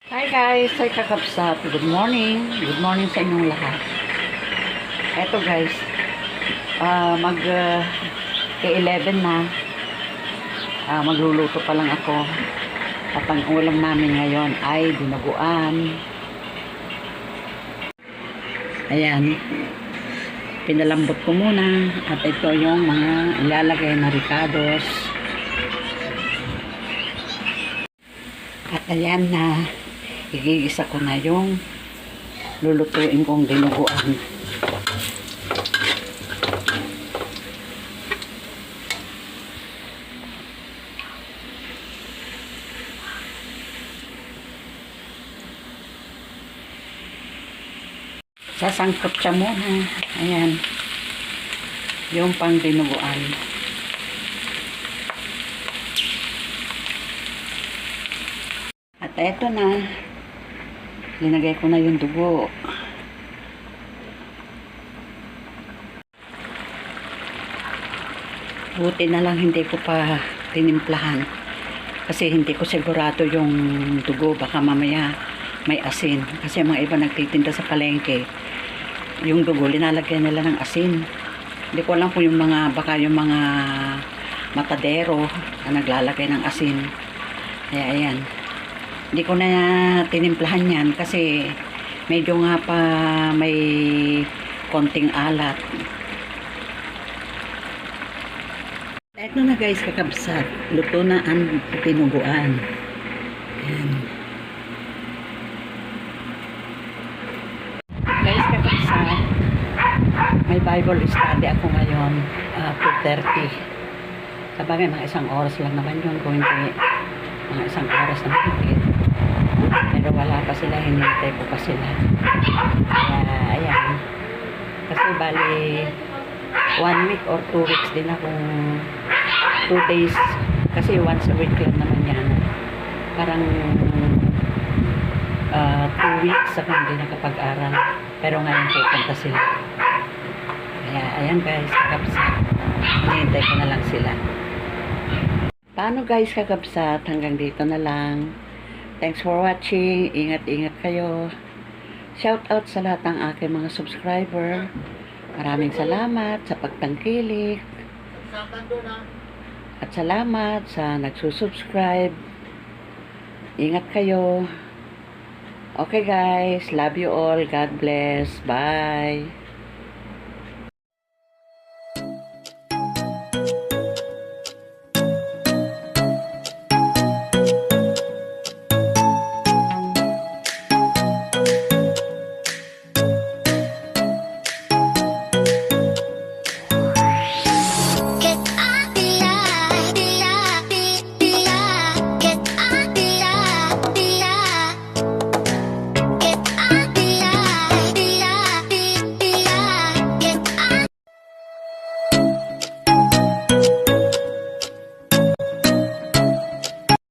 Hi guys, hi kakapsat. Good morning. Good morning sa inyong lahat. Eto guys, mag ke-11 na. Magluluto pa lang ako. At ang ulam namin ngayon ay dinuguan. Ayan. Pinalambot ko muna. At ito yung mga ilalagay na ricados. At ayan na. Igigisa ko na yung lulutuin kong dinuguan. Sasangkot siya muna. Ayan. Yung pang dinuguan. At eto na. Linagay ko na yung dugo. Buti na lang hindi ko pa tinimplahan. Kasi hindi ko sigurado yung dugo. Baka mamaya may asin. Kasi mga iba nagtitinda sa palengke. Yung dugo, linalagyan nila ng asin. Hindi ko alam kung yung mga, baka yung mga matadero na naglalagay ng asin. Kaya ayan. Hindi ko na tinimplahan yan kasi medyo nga pa may konting alat. Ito na guys, kakabsat. Luto na ang tinuguan. Ayan. Guys, kakabsat. May Bible study ako ngayon. 2:30. Sabagay, mga isang oras lang naman yun. Kung hindi, mga isang oras na mahigit. Pero wala pa sila, hinintay ko pa sila. Kaya, ayan. Kasi bali, 1 week or 2 weeks din akong 2 days. Kasi once a week lang naman yan. Parang 2 weeks ako hindi nakapag-aral. Pero ngayon pupunta sila. Kaya, ayan guys, kakabsat. Hinintay ko na lang sila. Paano guys, kakabsat? Hanggang dito na lang. Thanks for watching. Ingat-ingat kayo. Shout out sa lahat ng aking mga subscriber. Maraming salamat sa pagtangkilik. At salamat sa nagsusubscribe. Ingat kayo. Okay guys. Love you all. God bless. Bye.